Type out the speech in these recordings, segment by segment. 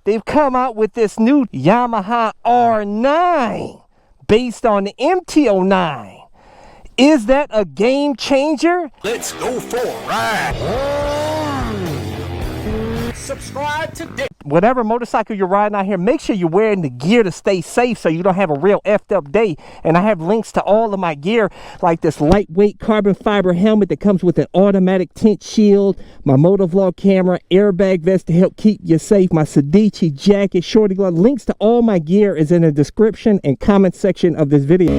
they've come out with this new Yamaha R9 based on the MT-09. Is that a game changer? Let's go for a ride. Subscribe today. Whatever motorcycle you're riding out here, make sure you're wearing the gear to stay safe so you don't have a real effed up day. And I have links to all of my gear, like this lightweight carbon fiber helmet that comes with an automatic tint shield, my motovlog camera, airbag vest to help keep you safe, my Sedici jacket, shorty glove. Links to all my gear is in the description and comment section of this video.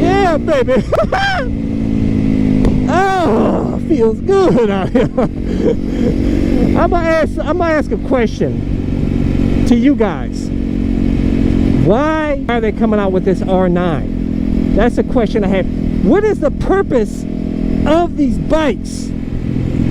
Yeah, baby. Oh, feels good out here. I'm gonna ask a question to you guys. Why are they coming out with this R9? That's a question I have. What is the purpose of these bikes?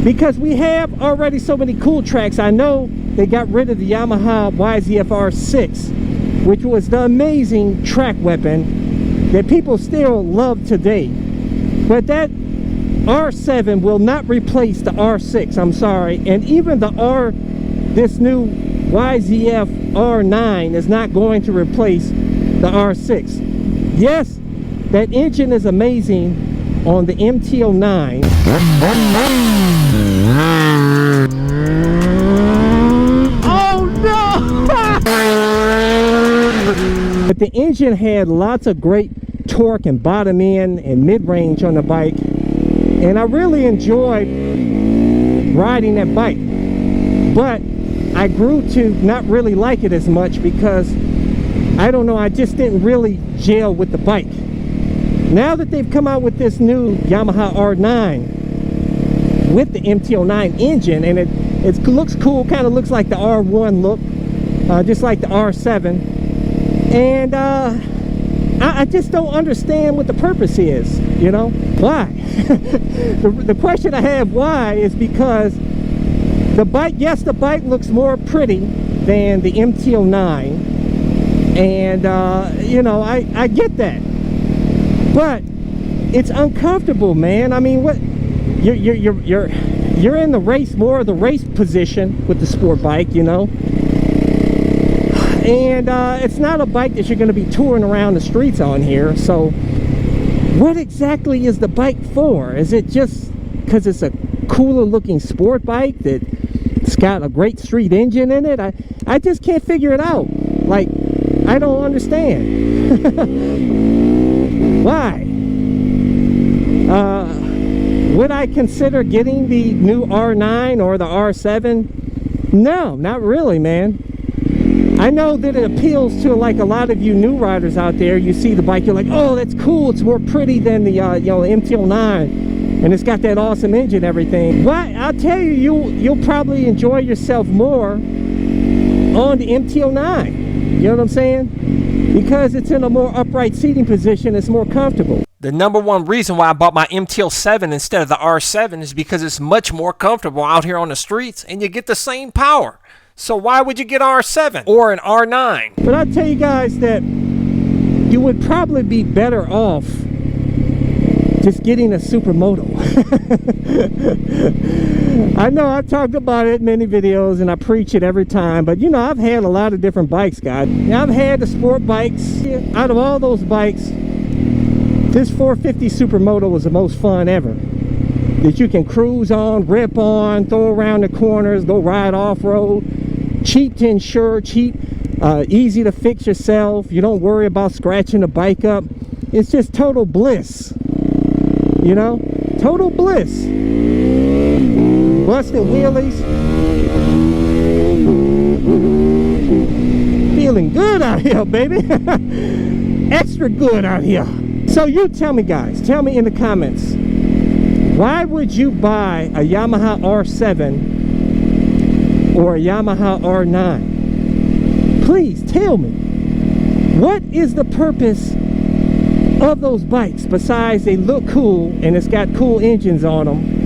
Because we have already so many cool tracks. I know they got rid of the Yamaha YZF R6, which was the amazing track weapon that people still love today. But that R7 will not replace the R6, I'm sorry. And even this new YZF R9 is not going to replace the R6. Yes, that engine is amazing on the MT-09. Oh no! But the engine had lots of great torque and bottom end and mid-range on the bike. And I really enjoyed riding that bike, but I grew to not really like it as much because, I don't know, I just didn't really gel with the bike. Now that they've come out with this new Yamaha R9 with the MT-09 engine, and it looks cool, kind of looks like the R1 look, just like the R7, and I just don't understand what the purpose is, you know? Why? The question I have why is because the bike, yes, the bike looks more pretty than the MT-09, and you know, I get that, but it's uncomfortable, man. I mean, what you're in the race, more of the race position with the sport bike, you know. And it's not a bike that you're going to be touring around the streets on here. So what exactly is the bike for? Is it just because it's a cooler looking sport bike that it's got a great street engine in it? I just can't figure it out. Like, I don't understand. Why? Would I consider getting the new R9 or the R7? No, not really, man. I know that it appeals to like a lot of you new riders out there. You see the bike, you're like, oh, that's cool. It's more pretty than the you know, MT-09, and it's got that awesome engine and everything. But I'll tell you, you'll probably enjoy yourself more on the MT-09. You know what I'm saying? Because it's in a more upright seating position. It's more comfortable. The number one reason why I bought my MT-07 instead of the R7 is because it's much more comfortable out here on the streets, and you get the same power. So why would you get R7 or an R9? But I'll tell you guys that you would probably be better off just getting a Supermoto. I know I've talked about it in many videos and I preach it every time, but you know, I've had a lot of different bikes, guys. Now, I've had the sport bikes. Out of all those bikes, this 450 Supermoto was the most fun ever. That you can cruise on, rip on, throw around the corners, go ride off-road. Cheap to insure, cheap, easy to fix yourself. You don't worry about scratching the bike up. It's just total bliss, you know, total bliss. Busting wheelies, feeling good out here, baby. Extra good out here. So you tell me, guys, tell me in the comments, why would you buy a Yamaha R7 or a Yamaha R9? Please tell me, what is the purpose of those bikes besides they look cool and it's got cool engines on them?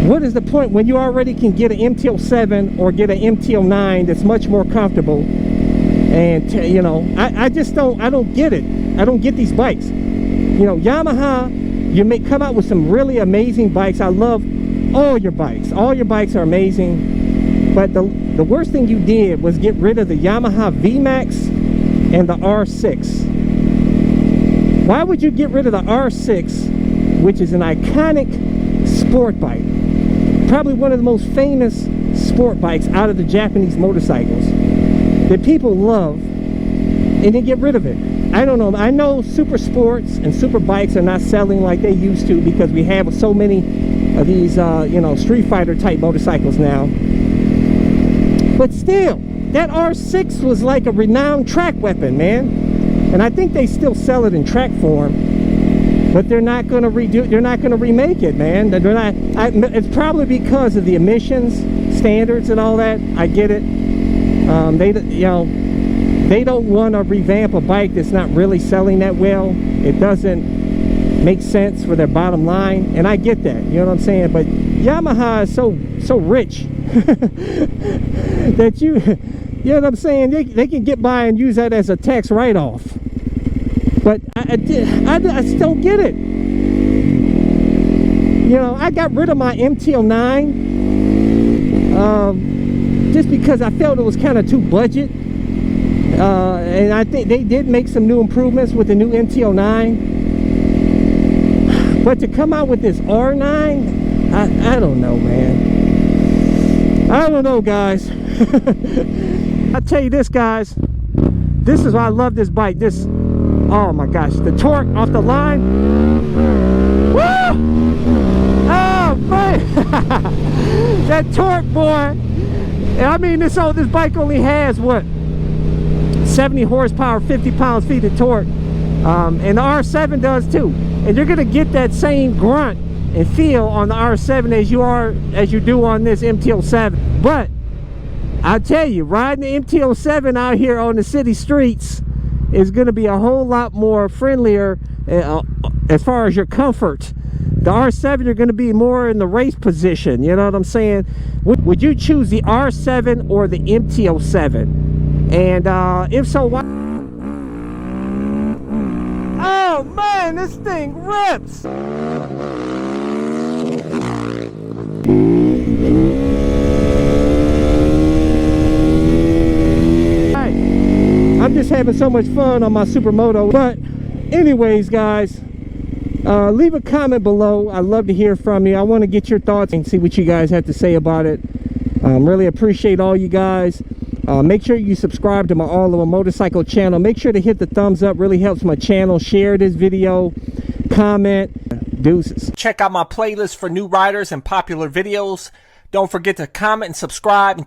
What is the point when you already can get an MT-07 or get an MT-09 that's much more comfortable? And you know, I just don't get it. I don't get these bikes. You know, Yamaha, you may come out with some really amazing bikes. I love all your bikes. All your bikes are amazing. But the worst thing you did was get rid of the Yamaha VMAX and the R6. Why would you get rid of the R6, which is an iconic sport bike? Probably one of the most famous sport bikes out of the Japanese motorcycles that people love, and then get rid of it. I don't know. I know super sports and super bikes are not selling like they used to because we have so many of these, you know, Street Fighter type motorcycles now. But still, that R6 was like a renowned track weapon, man. And I think they still sell it in track form, but they're not going to redo. They're not going to remake it, man. They're not. It's probably because of the emissions standards and all that. I get it. You know, they don't want to revamp a bike that's not really selling that well. It doesn't make sense for their bottom line, and I get that. You know what I'm saying? But Yamaha is so rich that you know what I'm saying? They can get by and use that as a tax write-off. But I just don't get it. You know, I got rid of my MTL9 just because I felt it was kind of too budget. And I think they did make some new improvements with the new MTL9. But to come out with this R9, I don't know, man. I don't know, guys. I'll tell you this, guys. This is why I love this bike. This, oh my gosh, the torque off the line. Woo! Oh man, that torque, boy. And I mean, this bike only has what, 70 horsepower, 50 pounds-feet of torque, and the R7 does too. And you're gonna get that same grunt and feel on the R7 as you do on this MTL7. But I tell you, riding the MTL7 out here on the city streets is going to be a whole lot more friendlier as far as your comfort. The R7, you're going to be more in the race position. You know what I'm saying? Would you choose the R7 or the MTL7? And if so, why? Oh man, this thing rips! I'm just having so much fun on my Supermoto. But anyways, guys, leave a comment below. I'd love to hear from you. I want to get your thoughts and see what you guys have to say about it. Really appreciate all you guys. Make sure you subscribe to my All Over Motorcycle channel. Make sure to hit the thumbs up. Really helps my channel. Share this video. Comment. Deuces. Check out my playlist for new riders and popular videos. Don't forget to comment and subscribe and